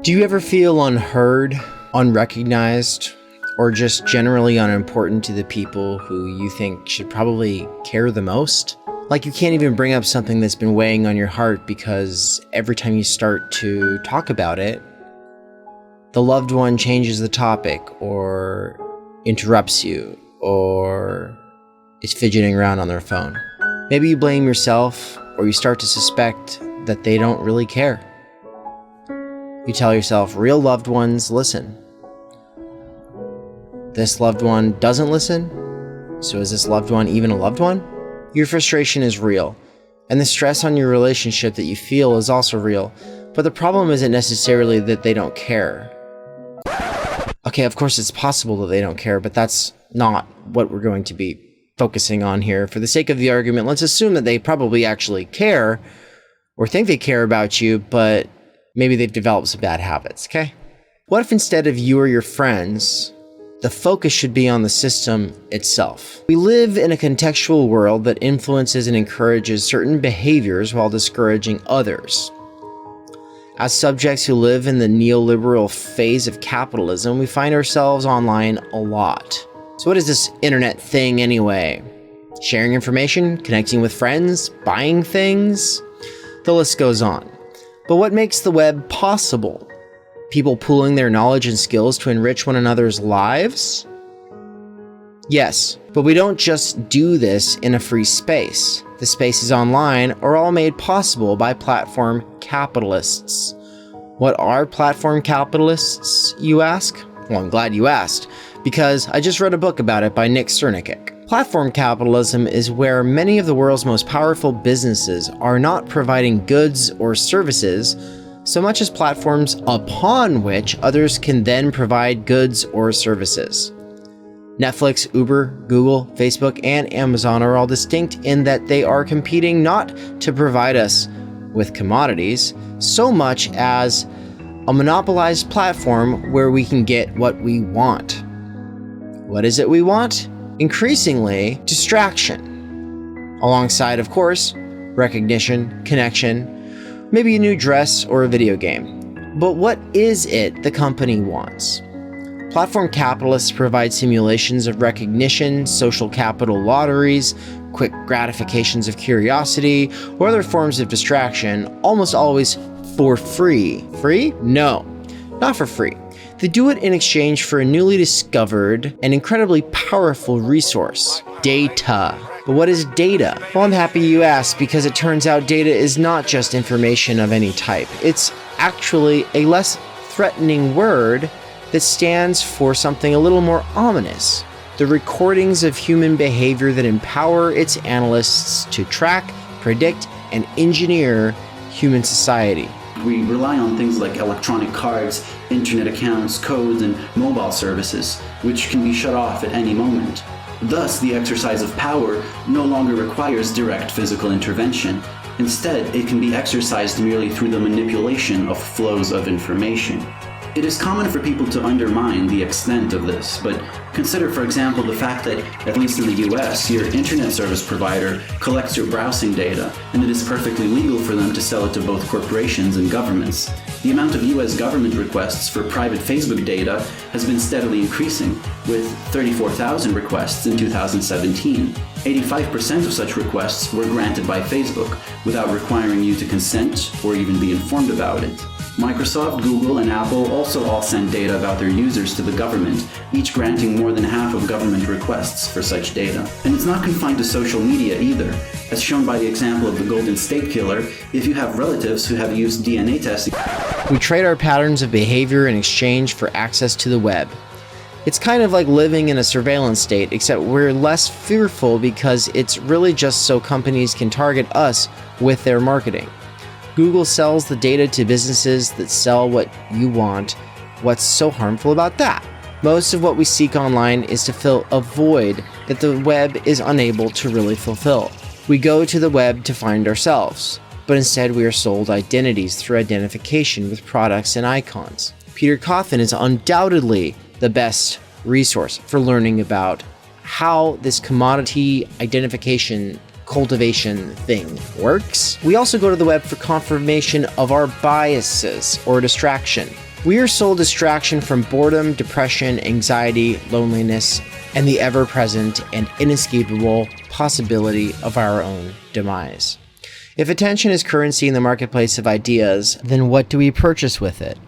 Do you ever feel unheard, unrecognized, or just generally unimportant to the people who you think should probably care the most? Like you can't even bring up something that's been weighing on your heart because every time you start to talk about it, the loved one changes the topic or interrupts you or is fidgeting around on their phone. Maybe you blame yourself or you start to suspect that they don't really care. You tell yourself, real loved ones listen. This loved one doesn't listen? So is this loved one even a loved one? Your frustration is real, and the stress on your relationship that you feel is also real, but the problem isn't necessarily that they don't care. Okay, of course it's possible that they don't care, but that's not what we're going to be focusing on here. For the sake of the argument, let's assume that they probably actually care, or think they care about you, but maybe they've developed some bad habits, okay? What if instead of you or your friends, the focus should be on the system itself? We live in a contextual world that influences and encourages certain behaviors while discouraging others. As subjects who live in the neoliberal phase of capitalism, we find ourselves online a lot. So what is this internet thing anyway? Sharing information, connecting with friends, buying things? The list goes on. But what makes the web possible? People pooling their knowledge and skills to enrich one another's lives? Yes, but we don't just do this in a free space. The spaces online are all made possible by platform capitalists. What are platform capitalists, you ask? Well, I'm glad you asked, because I just read a book about it by Nick Cernicek. Platform capitalism is where many of the world's most powerful businesses are not providing goods or services so much as platforms upon which others can then provide goods or services. Netflix, Uber, Google, Facebook, and Amazon are all distinct in that they are competing not to provide us with commodities so much as a monopolized platform where we can get what we want. What is it we want? Increasingly, distraction. Alongside, of course, recognition, connection, maybe a new dress or a video game. But what is it the company wants? Platform capitalists provide simulations of recognition, social capital lotteries, quick gratifications of curiosity, or other forms of distraction, almost always for free. Free? No, not for free. They do it in exchange for a newly discovered and incredibly powerful resource, data. But what is data? Well, I'm happy you asked, because it turns out data is not just information of any type. It's actually a less threatening word that stands for something a little more ominous. The recordings of human behavior that empower its analysts to track, predict, and engineer human society. We rely on things like electronic cards, internet accounts, codes, and mobile services, which can be shut off at any moment. Thus, the exercise of power no longer requires direct physical intervention. Instead, it can be exercised merely through the manipulation of flows of information. It is common for people to undermine the extent of this, but consider, for example, the fact that, at least in the US, your internet service provider collects your browsing data, and it is perfectly legal for them to sell it to both corporations and governments. The amount of US government requests for private Facebook data has been steadily increasing, with 34,000 requests in 2017. 85% of such requests were granted by Facebook, without requiring you to consent or even be informed about it. Microsoft, Google, and Apple also all send data about their users to the government, each granting more than half of government requests for such data. And it's not confined to social media either. As shown by the example of the Golden State Killer, if you have relatives who have used DNA testing... We trade our patterns of behavior in exchange for access to the web. It's kind of like living in a surveillance state, except we're less fearful because it's really just so companies can target us with their marketing. Google sells the data to businesses that sell what you want. What's so harmful about that? Most of what we seek online is to fill a void that the web is unable to really fulfill. We go to the web to find ourselves, but instead we are sold identities through identification with products and icons. Peter Coffin is undoubtedly the best resource for learning about how this commodity identification cultivation thing works. We also go to the web for confirmation of our biases or distraction. We are sold distraction from boredom, depression, anxiety, loneliness, and the ever-present and inescapable possibility of our own demise. If attention is currency in the marketplace of ideas, then what do we purchase with it?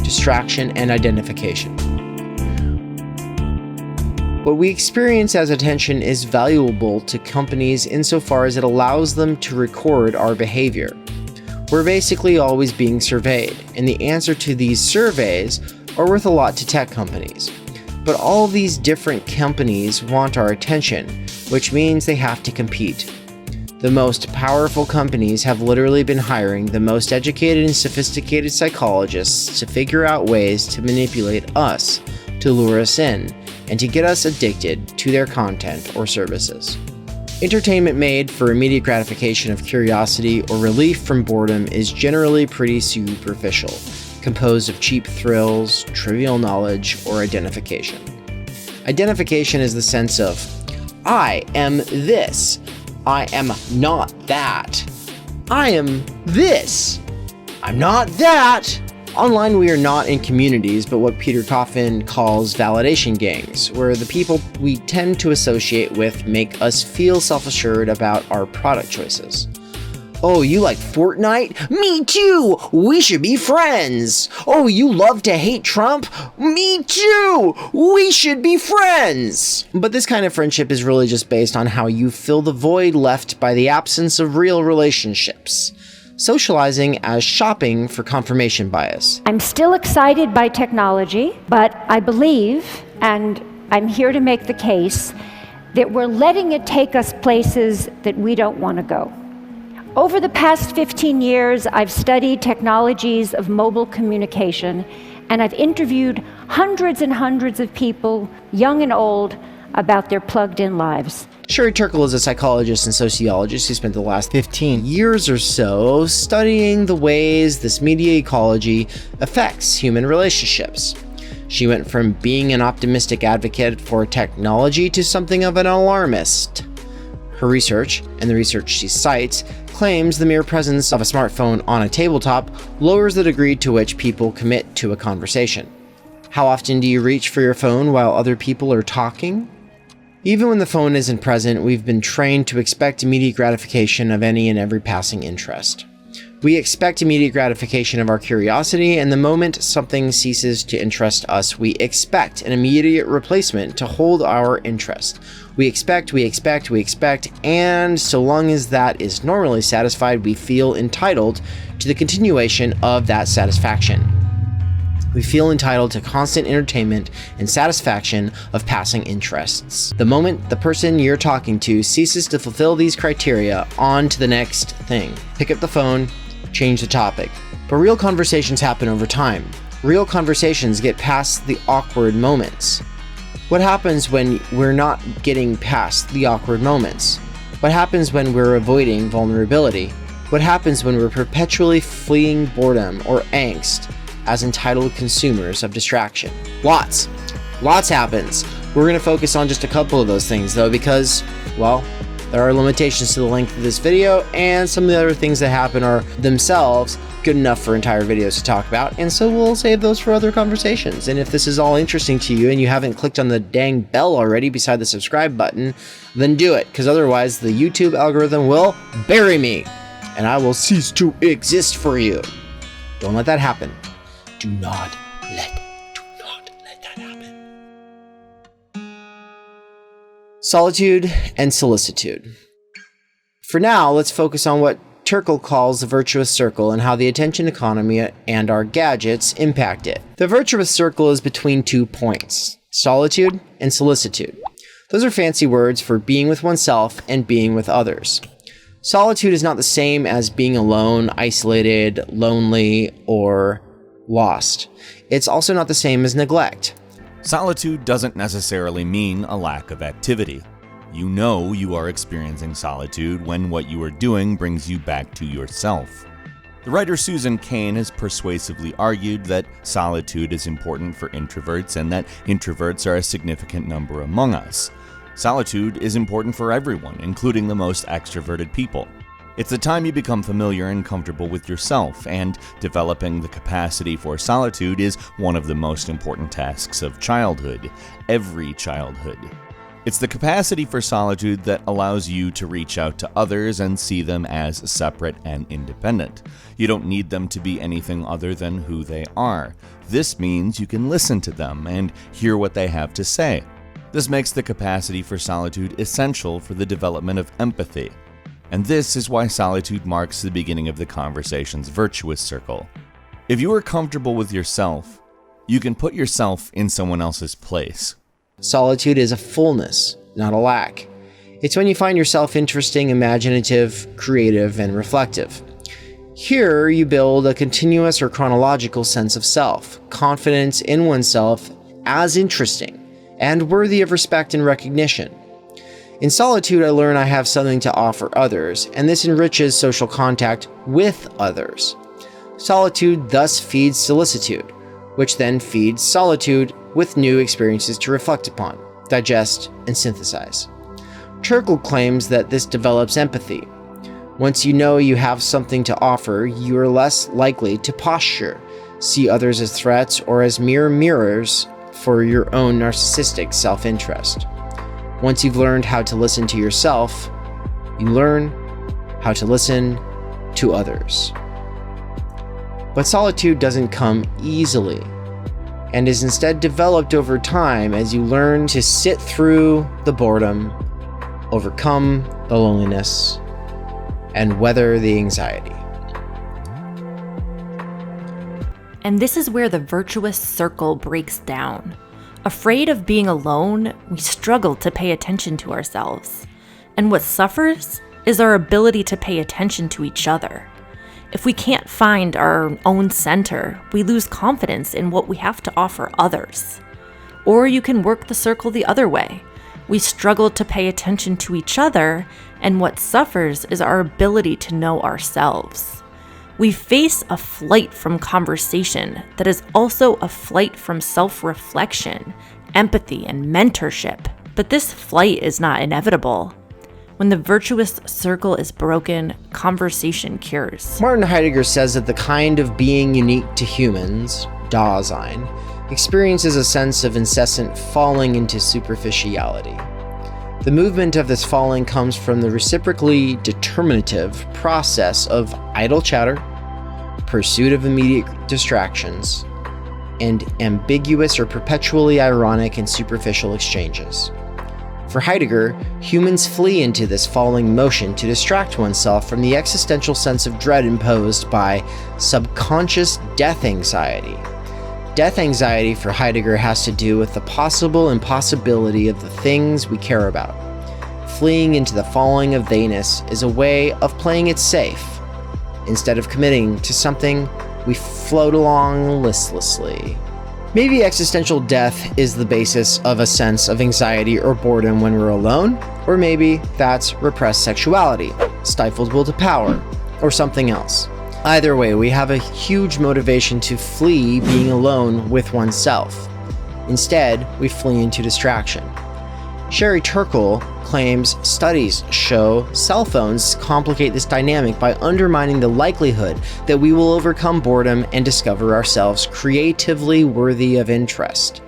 Distraction and identification. What we experience as attention is valuable to companies insofar as it allows them to record our behavior. We're basically always being surveyed, and the answer to these surveys are worth a lot to tech companies. But all these different companies want our attention, which means they have to compete. The most powerful companies have literally been hiring the most educated and sophisticated psychologists to figure out ways to manipulate us, to lure us in, and to get us addicted to their content or services. Entertainment made for immediate gratification of curiosity or relief from boredom is generally pretty superficial, composed of cheap thrills, trivial knowledge, or identification. Identification is the sense of, I am this. I am not that. I am this. I'm not that. Online, we are not in communities, but what Peter Coffin calls validation gangs, where the people we tend to associate with make us feel self-assured about our product choices. Oh, you like Fortnite? Me too! We should be friends! Oh, you love to hate Trump? Me too! We should be friends! But this kind of friendship is really just based on how you fill the void left by the absence of real relationships. Socializing as shopping for confirmation bias. I'm still excited by technology, but I believe, and I'm here to make the case, that we're letting it take us places that we don't want to go. Over the past 15 years, I've studied technologies of mobile communication, and I've interviewed hundreds and hundreds of people, young and old, about their plugged-in lives. Sherry Turkle is a psychologist and sociologist who spent the last 15 years or so studying the ways this media ecology affects human relationships. She went from being an optimistic advocate for technology to something of an alarmist. Her research, and the research she cites, claims the mere presence of a smartphone on a tabletop lowers the degree to which people commit to a conversation. How often do you reach for your phone while other people are talking? Even when the phone isn't present, we've been trained to expect immediate gratification of any and every passing interest. We expect immediate gratification of our curiosity, and the moment something ceases to interest us, we expect an immediate replacement to hold our interest. We expect, and so long as that is normally satisfied, we feel entitled to the continuation of that satisfaction. We feel entitled to constant entertainment and satisfaction of passing interests. The moment the person you're talking to ceases to fulfill these criteria, on to the next thing. Pick up the phone, change the topic. But real conversations happen over time. Real conversations get past the awkward moments. What happens when we're not getting past the awkward moments? What happens when we're avoiding vulnerability? What happens when we're perpetually fleeing boredom or angst as entitled consumers of distraction? Lots happens. We're going to focus on just a couple of those things though, because, well, there are limitations to the length of this video, and some of the other things that happen are themselves good enough for entire videos to talk about, and so we'll save those for other conversations. And if this is all interesting to you and you haven't clicked on the dang bell already beside the subscribe button, then do it, because otherwise the YouTube algorithm will bury me, and I will cease to exist for you. Don't let that happen. Do not let that happen. Solitude and solicitude. For now, let's focus on what Turkle calls the virtuous circle and how the attention economy and our gadgets impact it. The virtuous circle is between 2 points, solitude and solicitude. Those are fancy words for being with oneself and being with others. Solitude is not the same as being alone, isolated, lonely, or lost. It's also not the same as neglect. Solitude doesn't necessarily mean a lack of activity. You know you are experiencing solitude when what you are doing brings you back to yourself. The writer Susan Cain has persuasively argued that solitude is important for introverts and that introverts are a significant number among us. Solitude is important for everyone, including the most extroverted people. It's the time you become familiar and comfortable with yourself, and developing the capacity for solitude is one of the most important tasks of childhood, every childhood. It's the capacity for solitude that allows you to reach out to others and see them as separate and independent. You don't need them to be anything other than who they are. This means you can listen to them and hear what they have to say. This makes the capacity for solitude essential for the development of empathy. And this is why solitude marks the beginning of the conversation's virtuous circle. If you are comfortable with yourself, you can put yourself in someone else's place. Solitude is a fullness, not a lack. It's when you find yourself interesting, imaginative, creative, and reflective. Here, you build a continuous or chronological sense of self, confidence in oneself as interesting, and worthy of respect and recognition. In solitude, I learn I have something to offer others, and this enriches social contact with others. Solitude thus feeds solicitude, which then feeds solitude with new experiences to reflect upon, digest, and synthesize. Turkle claims that this develops empathy. Once you know you have something to offer, you are less likely to posture, see others as threats or as mere mirrors for your own narcissistic self-interest. Once you've learned how to listen to yourself, you learn how to listen to others. But solitude doesn't come easily, and is instead developed over time as you learn to sit through the boredom, overcome the loneliness, and weather the anxiety. And this is where the virtuous circle breaks down. Afraid of being alone, we struggle to pay attention to ourselves. And what suffers is our ability to pay attention to each other. If we can't find our own center, we lose confidence in what we have to offer others. Or you can work the circle the other way. We struggle to pay attention to each other, and what suffers is our ability to know ourselves. We face a flight from conversation that is also a flight from self-reflection, empathy, and mentorship. But this flight is not inevitable. When the virtuous circle is broken, conversation cures. Martin Heidegger says that the kind of being unique to humans, Dasein, experiences a sense of incessant falling into superficiality. The movement of this falling comes from the reciprocally determinative process of idle chatter, pursuit of immediate distractions, and ambiguous or perpetually ironic and superficial exchanges. For Heidegger, humans flee into this falling motion to distract oneself from the existential sense of dread imposed by subconscious death anxiety. Death anxiety for Heidegger has to do with the possible impossibility of the things we care about. Fleeing into the falling of theyness is a way of playing it safe. Instead of committing to something, we float along listlessly. Maybe existential death is the basis of a sense of anxiety or boredom when we're alone, or maybe that's repressed sexuality, stifled will to power, or something else. Either way, we have a huge motivation to flee being alone with oneself. Instead, we flee into distraction. Sherry Turkle claims studies show cell phones complicate this dynamic by undermining the likelihood that we will overcome boredom and discover ourselves creatively worthy of interest.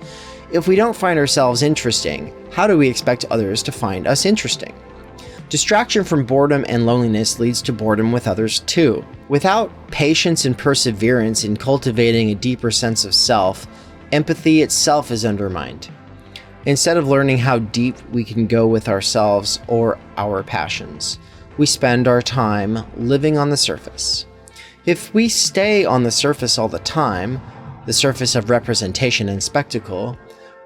If we don't find ourselves interesting, how do we expect others to find us interesting? Distraction from boredom and loneliness leads to boredom with others too. Without patience and perseverance in cultivating a deeper sense of self, empathy itself is undermined. Instead of learning how deep we can go with ourselves or our passions, we spend our time living on the surface. If we stay on the surface all the time, the surface of representation and spectacle,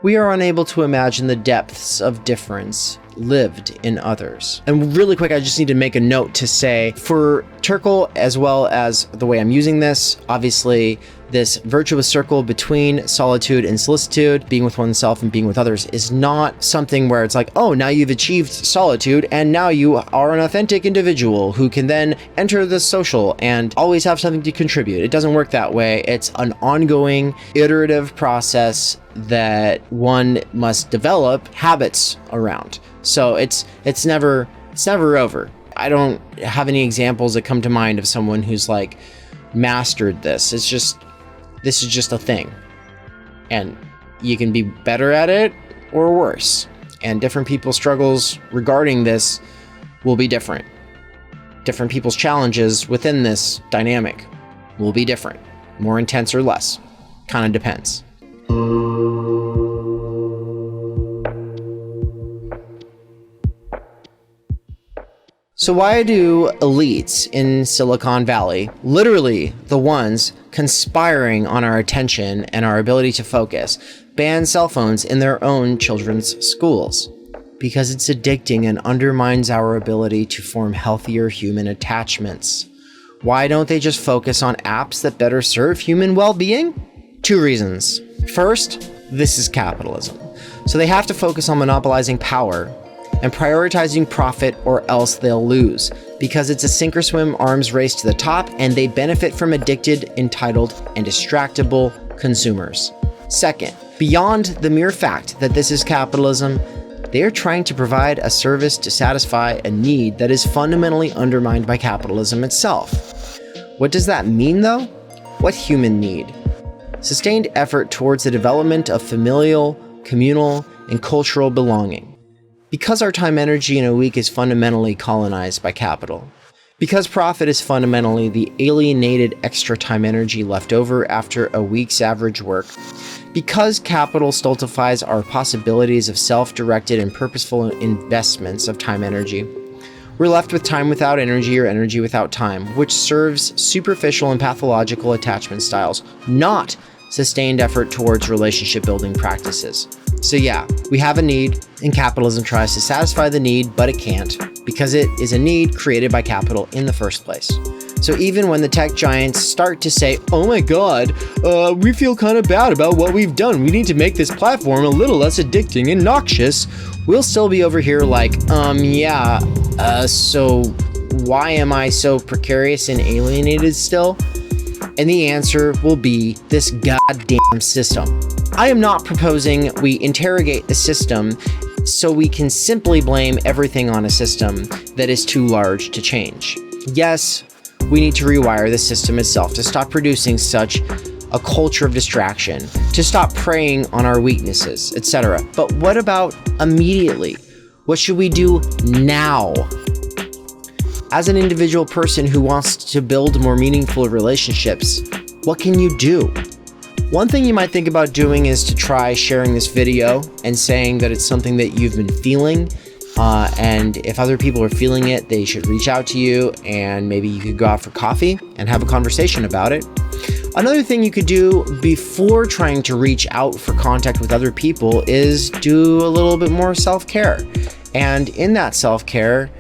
we are unable to imagine the depths of difference lived in others. And really quick, I just need to make a note to say, for Turkle, as well as the way I'm using this, obviously this virtuous circle between solitude and solicitude, being with oneself and being with others, is not something where it's like, oh, now you've achieved solitude and now you are an authentic individual who can then enter the social and always have something to contribute. It doesn't work that way. It's an ongoing, iterative process that one must develop habits around. So it's never over. I don't have any examples that come to mind of someone who's like mastered this. This is just a thing. And you can be better at it or worse. And different people's struggles regarding this will be different. Different people's challenges within this dynamic will be different. More intense or less. Kind of depends. So why do elites in Silicon Valley, literally the ones conspiring on our attention and our ability to focus, ban cell phones in their own children's schools? Because it's addicting and undermines our ability to form healthier human attachments. Why don't they just focus on apps that better serve human well-being? 2 reasons. First, this is capitalism. So they have to focus on monopolizing power and prioritizing profit, or else they'll lose, because it's a sink or swim arms race to the top, and they benefit from addicted, entitled, and distractible consumers. Second, beyond the mere fact that this is capitalism, they are trying to provide a service to satisfy a need that is fundamentally undermined by capitalism itself. What does that mean, though? What human need? Sustained effort towards the development of familial, communal, and cultural belonging. Because our time energy in a week is fundamentally colonized by capital. Because profit is fundamentally the alienated extra time energy left over after a week's average work. Because capital stultifies our possibilities of self-directed and purposeful investments of time energy, we're left with time without energy or energy without time, which serves superficial and pathological attachment styles, not sustained effort towards relationship building practices. So yeah, we have a need, and capitalism tries to satisfy the need, but it can't, because it is a need created by capital in the first place. So even when the tech giants start to say, oh my god, we feel kind of bad about what we've done, we need to make this platform a little less addicting and noxious, we'll still be over here like, so why am I so precarious and alienated still? And the answer will be this goddamn system. I am not proposing we interrogate the system so we can simply blame everything on a system that is too large to change. Yes, we need to rewire the system itself to stop producing such a culture of distraction, to stop preying on our weaknesses, etc. But what about immediately? What should we do now? As an individual person who wants to build more meaningful relationships, what can you do? One thing you might think about doing is to try sharing this video and saying that it's something that you've been feeling, and if other people are feeling it, they should reach out to you, and maybe you could go out for coffee and have a conversation about it. Another thing you could do before trying to reach out for contact with other people is do a little bit more self-care. And in that self-care,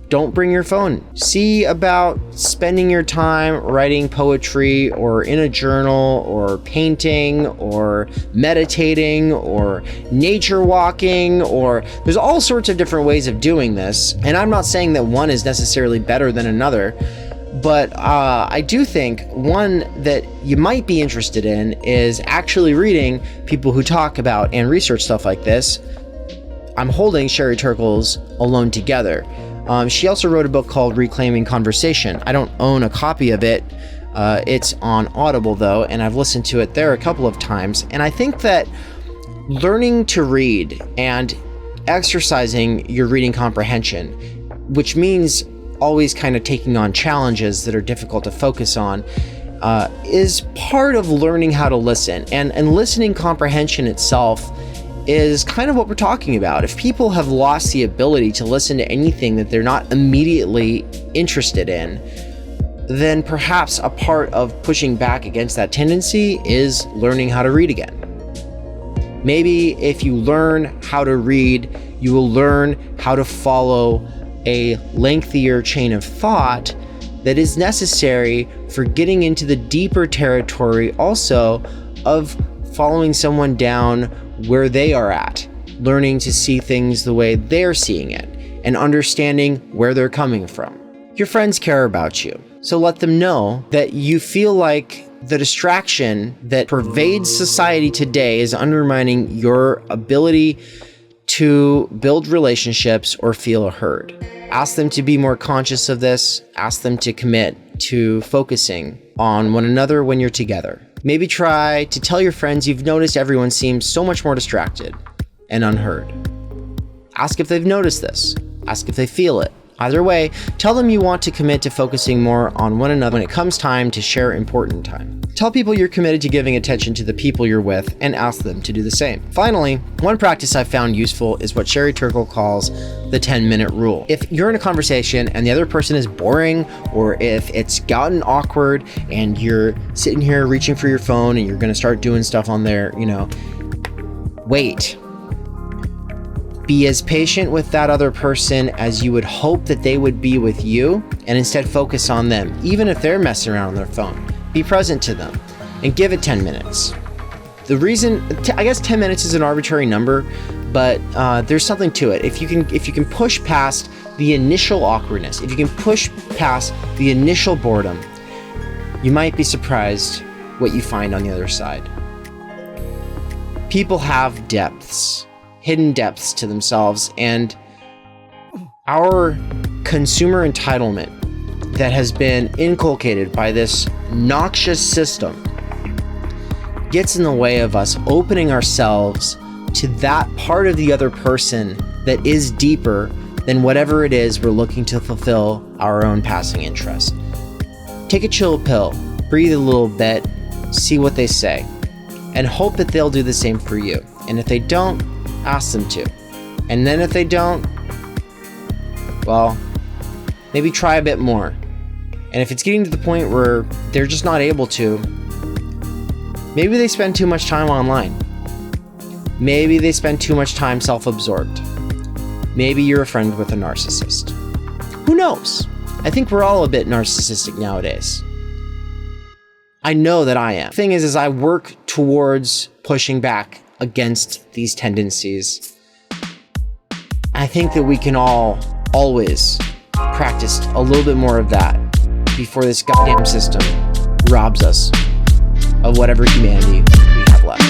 don't bring your phone. See about spending your time writing poetry or in a journal or painting or meditating or nature walking, or there's all sorts of different ways of doing this. And I'm not saying that one is necessarily better than another, but I do think one that you might be interested in is actually reading people who talk about and research stuff like this. I'm holding Sherry Turkle's Alone Together. She also wrote a book called Reclaiming Conversation. I don't own a copy of it. It's on Audible though, and I've listened to it there a couple of times. And I think that learning to read and exercising your reading comprehension, which means always kind of taking on challenges that are difficult to focus on, is part of learning how to listen. And listening comprehension itself is kind of what we're talking about. If people have lost the ability to listen to anything that they're not immediately interested in, then perhaps a part of pushing back against that tendency is learning how to read again. Maybe if you learn how to read, you will learn how to follow a lengthier chain of thought that is necessary for getting into the deeper territory also of following someone down where they are at, learning to see things the way they're seeing it, and understanding where they're coming from. Your friends care about you, so let them know that you feel like the distraction that pervades society today is undermining your ability to build relationships or feel heard. Ask them to be more conscious of this. Ask them to commit to focusing on one another when you're together. Maybe try to tell your friends you've noticed everyone seems so much more distracted and unheard. Ask if they've noticed this. Ask if they feel it. Either way, tell them you want to commit to focusing more on one another when it comes time to share important time. Tell people you're committed to giving attention to the people you're with and ask them to do the same. Finally, one practice I've found useful is what Sherry Turkle calls the 10-minute rule. If you're in a conversation and the other person is boring, or if it's gotten awkward and you're sitting here reaching for your phone and you're going to start doing stuff on there, wait. Be as patient with that other person as you would hope that they would be with you, and instead focus on them, even if they're messing around on their phone. Be present to them and give it 10 minutes. The reason, I guess 10 minutes is an arbitrary number, but there's something to it. If you can push past the initial awkwardness, if you can push past the initial boredom, you might be surprised what you find on the other side. People have depths. Hidden depths to themselves, and our consumer entitlement that has been inculcated by this noxious system gets in the way of us opening ourselves to that part of the other person that is deeper than whatever it is we're looking to fulfill our own passing interest. Take a chill pill, breathe a little bit, see what they say, and hope that they'll do the same for you. And if they don't, ask them to. And then if they don't, well, maybe try a bit more. And if it's getting to the point where they're just not able to, maybe they spend too much time online. Maybe they spend too much time self-absorbed. Maybe you're a friend with a narcissist. Who knows? I think we're all a bit narcissistic nowadays. I know that I am. The thing is I work towards pushing back against these tendencies. I think that we can all always practice a little bit more of that before this goddamn system robs us of whatever humanity we have left.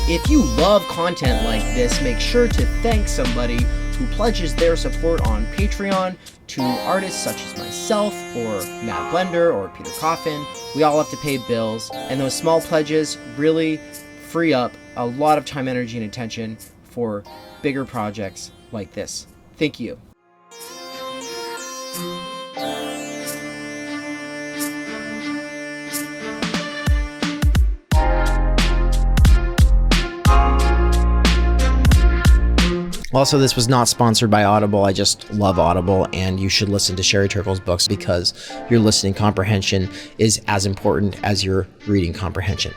If you love content like this, make sure to thank somebody who pledges their support on Patreon to artists such as myself, or Matt Blender, or Peter Coffin. We all have to pay bills, and those small pledges really free up a lot of time, energy, and attention for bigger projects like this. Thank you. Also, this was not sponsored by Audible. I just love Audible, and you should listen to Sherry Turkle's books because your listening comprehension is as important as your reading comprehension.